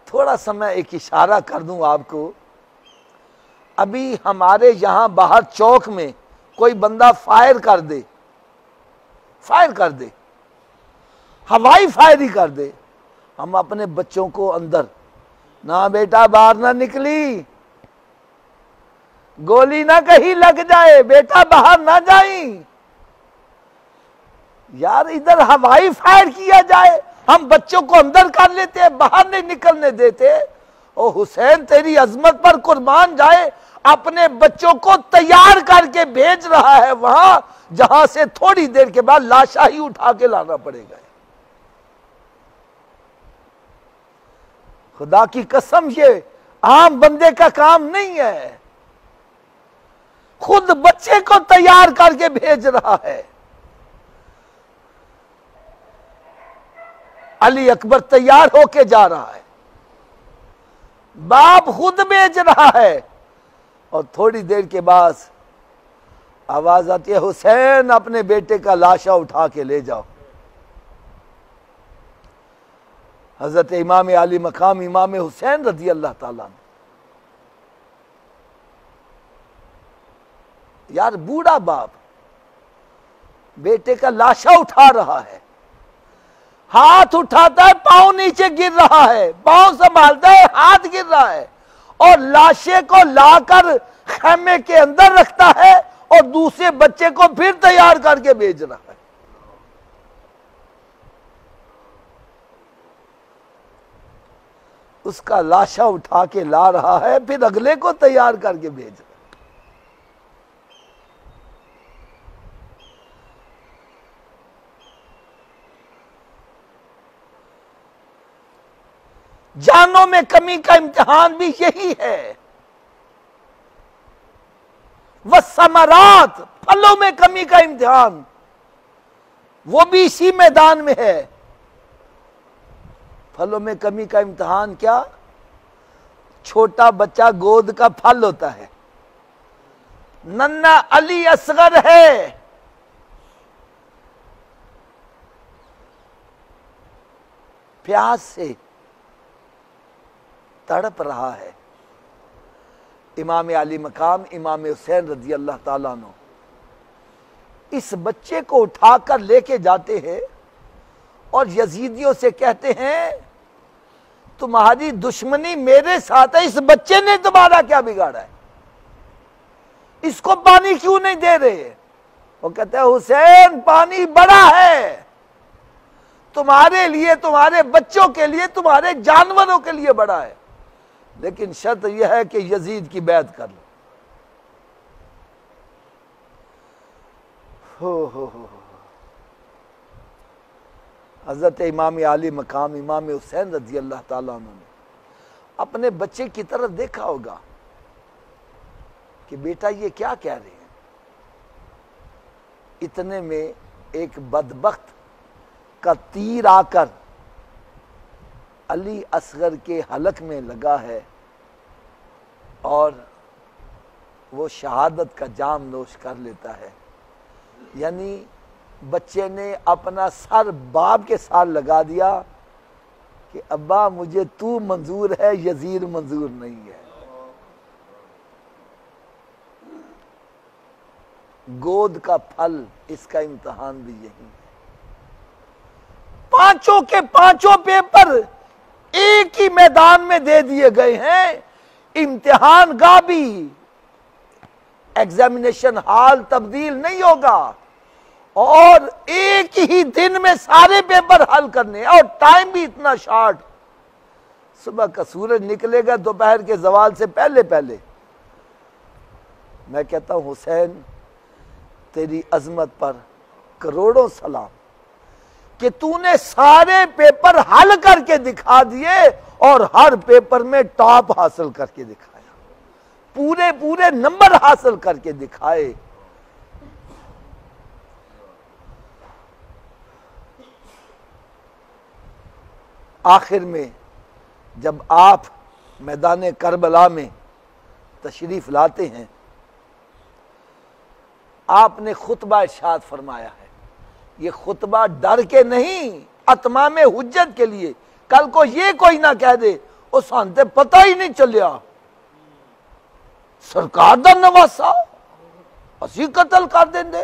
تھوڑا سا میں ایک اشارہ کر دوں آپ کو. ابھی ہمارے یہاں باہر چوک میں کوئی بندہ فائر کر دے, ہوائی فائر ہی کر دے, ہم اپنے بچوں کو اندر, نہ بیٹا باہر نہ نکلی, گولی نہ کہیں لگ جائے, بیٹا باہر نہ جائیں. یار ادھر ہوائی فائر کیا جائے, ہم بچوں کو اندر کر لیتے ہیں, باہر نہیں نکلنے دیتے. او حسین تیری عظمت پر قربان جائے, اپنے بچوں کو تیار کر کے بھیج رہا ہے وہاں جہاں سے تھوڑی دیر کے بعد لاشا ہی اٹھا کے لانا پڑے گا. خدا کی قسم یہ عام بندے کا کام نہیں ہے, خود بچے کو تیار کر کے بھیج رہا ہے. علی اکبر تیار ہو کے جا رہا ہے, باپ خود بھیج رہا ہے, اور تھوڑی دیر کے بعد آواز آتی ہے حسین اپنے بیٹے کا لاشا اٹھا کے لے جاؤ. حضرت امام علی مقام امام حسین رضی اللہ تعالیٰ عنہ, یار بوڑھا باپ بیٹے کا لاشا اٹھا رہا ہے, ہاتھ اٹھاتا ہے پاؤں نیچے گر رہا ہے, پاؤں سنبھالتا ہے ہاتھ گر رہا ہے, اور لاشے کو لا کر خیمے کے اندر رکھتا ہے اور دوسرے بچے کو پھر تیار کر کے بھیج رہا ہے. اس کا لاشا اٹھا کے لا رہا ہے, پھر اگلے کو تیار کر کے بھیج رہا ہے. جانوں میں کمی کا امتحان بھی یہی ہے, والثمرات, پھلوں میں کمی کا امتحان وہ بھی اسی میدان میں ہے. پھلوں میں کمی کا امتحان کیا؟ چھوٹا بچہ گود کا پھل ہوتا ہے, ننھا علی اصغر ہے, پیاس سے تڑپ رہا ہے. امام علی مقام امام حسین رضی اللہ تعالیٰ عنہ اس بچے کو اٹھا کر لے کے جاتے ہیں اور یزیدیوں سے کہتے ہیں تمہاری دشمنی میرے ساتھ ہے, اس بچے نے تمہارا کیا بگاڑا ہے, اس کو پانی کیوں نہیں دے رہے؟ وہ کہتے ہیں حسین پانی بڑا ہے, تمہارے لیے, تمہارے بچوں کے لیے, تمہارے جانوروں کے لیے بڑا ہے, لیکن شرط یہ ہے کہ یزید کی بیعت کر لو. ہو حضرت امام علی مقام امام حسین رضی اللہ تعالیٰ عنہ نے اپنے بچے کی طرف دیکھا ہوگا کہ بیٹا یہ کیا کہہ رہے ہیں. اتنے میں ایک بدبخت کا تیر آ کر علی اصغر کے حلق میں لگا ہے اور وہ شہادت کا جام نوش کر لیتا ہے. یعنی بچے نے اپنا سر باپ کے ساتھ لگا دیا کہ ابا مجھے تو منظور ہے, یزید منظور نہیں ہے. گود کا پھل, اس کا امتحان بھی یہی ہے. پانچوں کے پانچوں پیپر ایک ہی میدان میں دے دیے گئے ہیں, امتحان گاہ بھی, ایگزامینیشن ہال تبدیل نہیں ہوگا, اور ایک ہی دن میں سارے پیپر حل کرنے, اور ٹائم بھی اتنا شارٹ. صبح کا سورج نکلے گا دوپہر کے زوال سے پہلے پہلے. میں کہتا ہوں حسین تیری عظمت پر کروڑوں سلام کہ تو نے سارے پیپر حل کر کے دکھا دیے اور ہر پیپر میں ٹاپ حاصل کر کے دکھایا, پورے پورے نمبر حاصل کر کے دکھائے. آخر میں جب آپ میدان کربلا میں تشریف لاتے ہیں, آپ نے خطبہ ارشاد فرمایا ہے. یہ خطبہ ڈر کے نہیں, اتمام حجت کے لیے. کل کو یہ کوئی نہ کہہ دے اور سانتے پتہ ہی نہیں چلیا سرکار دا نواسا اسی قتل کر دیں دے،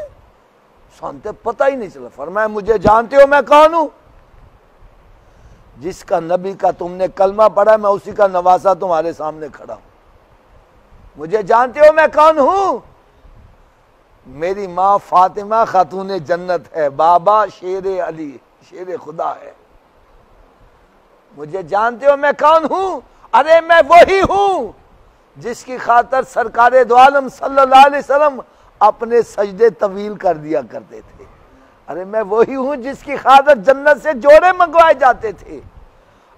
سانتے پتہ ہی نہیں چلا۔ فرمایا مجھے جانتے ہو میں کون ہوں؟ جس کا نبی کا تم نے کلمہ پڑھا میں اسی کا نواسا تمہارے سامنے کھڑا ہوں۔ مجھے جانتے ہو میں کون ہوں؟ میری ماں فاطمہ خاتون جنت ہے، بابا شیر علی شیر خدا ہے۔ مجھے جانتے ہو میں کون ہوں؟ ارے میں وہی ہوں جس کی خاطر سرکار دو عالم صلی اللہ علیہ وسلم اپنے سجدے طویل کر دیا کرتے تھے۔ ارے میں وہی ہوں جس کی خاطر جنت سے جوڑے منگوائے جاتے تھے۔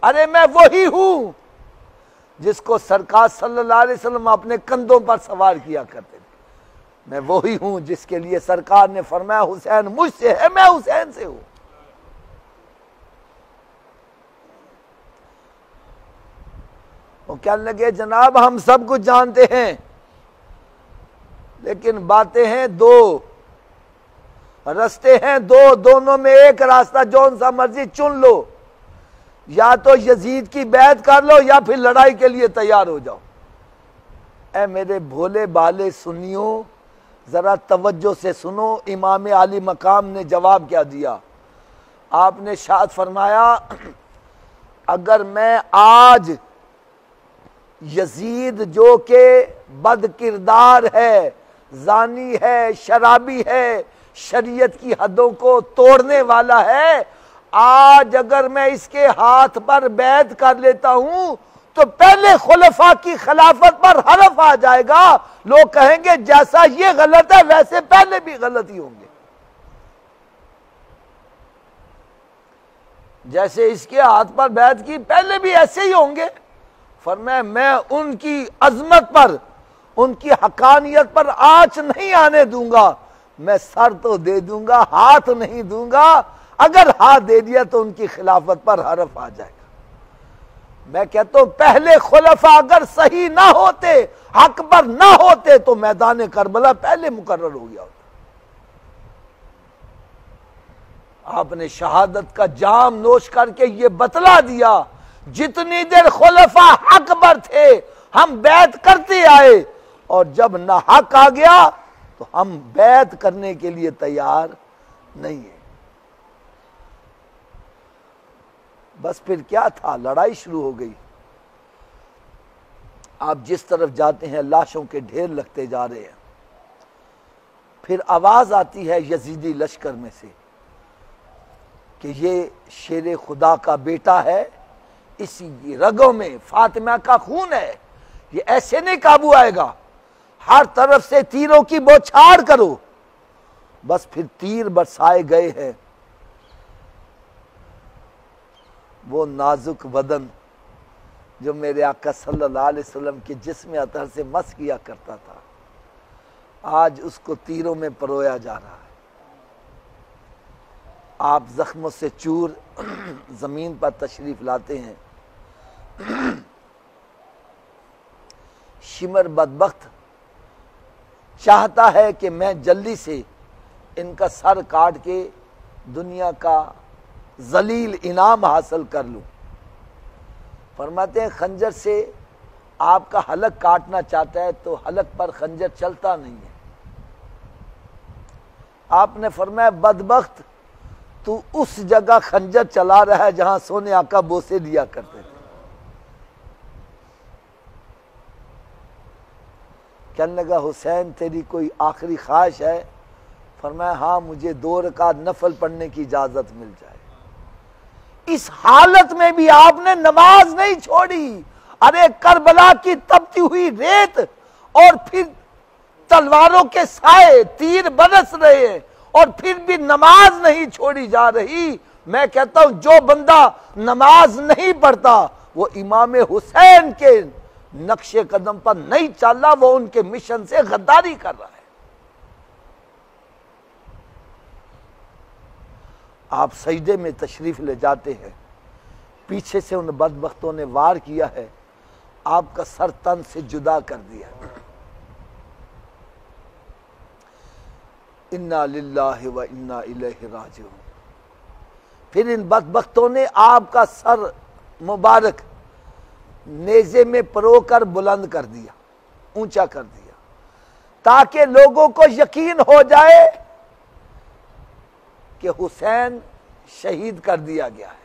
ارے میں وہی ہوں جس کو سرکار صلی اللہ علیہ وسلم اپنے کندھوں پر سوار کیا کرتے تھے۔ میں وہی ہوں جس کے لیے سرکار نے فرمایا حسین مجھ سے ہے، میں حسین سے ہوں۔ وہ کہنے لگے جناب ہم سب کچھ جانتے ہیں لیکن باتیں ہیں دو، رستے ہیں دو، دونوں میں ایک راستہ جون سا مرضی چن لو، یا تو یزید کی بیعت کر لو یا پھر لڑائی کے لیے تیار ہو جاؤ۔ اے میرے بھولے بالے سنیوں ذرا توجہ سے سنو، امام علی مقام نے جواب کیا دیا؟ آپ نے شاد فرمایا اگر میں آج یزید جو کہ بد کردار ہے، زانی ہے، شرابی ہے، شریعت کی حدوں کو توڑنے والا ہے، آج اگر میں اس کے ہاتھ پر بیعت کر لیتا ہوں تو پہلے خلفاء کی خلافت پر حرف آ جائے گا، لوگ کہیں گے جیسا یہ غلط ہے ویسے پہلے بھی غلط ہی ہوں گے، جیسے اس کے ہاتھ پر بیعت کی پہلے بھی ایسے ہی ہوں گے۔ فرمایا میں ان کی عظمت پر، ان کی حقانیت پر آنچ نہیں آنے دوں گا، میں سر تو دے دوں گا ہاتھ نہیں دوں گا، اگر ہاتھ دے دیا تو ان کی خلافت پر حرف آ جائے گا۔ میں کہتا ہوں پہلے خلفاء اگر صحیح نہ ہوتے، حق پر نہ ہوتے تو میدان کربلا پہلے مقرر ہو گیا ہوتا۔ آپ نے شہادت کا جام نوش کر کے یہ بتلا دیا جتنی دیر خلفاء حق پر تھے ہم بیعت کرتے آئے، اور جب نہ حق آ گیا تو ہم بیعت کرنے کے لیے تیار نہیں ہیں۔ بس پھر کیا تھا، لڑائی شروع ہو گئی۔ آپ جس طرف جاتے ہیں لاشوں کے ڈھیر لگتے جا رہے ہیں۔ پھر آواز آتی ہے یزیدی لشکر میں سے کہ یہ شیر خدا کا بیٹا ہے، اسی رگوں میں فاطمہ کا خون ہے، یہ ایسے نہیں قابو آئے گا، ہر طرف سے تیروں کی بوچھاڑ کرو۔ بس پھر تیر برسائے گئے ہیں۔ وہ نازک بدن جو میرے آقا صلی اللہ علیہ وسلم کے جسم اطہر سے مس کیا کرتا تھا، آج اس کو تیروں میں پرویا جا رہا ہے۔ آپ زخموں سے چور زمین پر تشریف لاتے ہیں۔ شمر بدبخت چاہتا ہے کہ میں جلدی سے ان کا سر کاٹ کے دنیا کا ذلیل انعام حاصل کر لوں۔ فرماتے ہیں خنجر سے آپ کا حلق کاٹنا چاہتا ہے تو حلق پر خنجر چلتا نہیں ہے۔ آپ نے فرمایا بدبخت تو اس جگہ خنجر چلا رہا ہے جہاں سونے آقا بوسے دیا کرتے تھے۔ کہنے لگا حسین تیری کوئی آخری خواہش ہے؟ فرمایا ہاں مجھے 2 رکعت نفل پڑھنے کی اجازت مل جائے۔ اس حالت میں بھی آپ نے نماز نہیں چھوڑی۔ ارے کربلا کی تپتی ہوئی ریت اور پھر تلواروں کے سائے، تیر برس رہے ہیں اور پھر بھی نماز نہیں چھوڑی جا رہی۔ میں کہتا ہوں جو بندہ نماز نہیں پڑھتا وہ امام حسین کے نقش قدم پر نہیں چل رہا، وہ ان کے مشن سے غداری کر رہا ہے۔ آپ سجدے میں تشریف لے جاتے ہیں، پیچھے سے ان بدبختوں نے وار کیا ہے، آپ کا سر تن سے جدا کر دیا۔ انا للہ و انا الیہ راجعون۔ پھر ان بدبختوں نے آپ کا سر مبارک نیزے میں پرو کر بلند کر دیا، اونچا کر دیا، تاکہ لوگوں کو یقین ہو جائے کہ حسین شہید کر دیا گیا ہے۔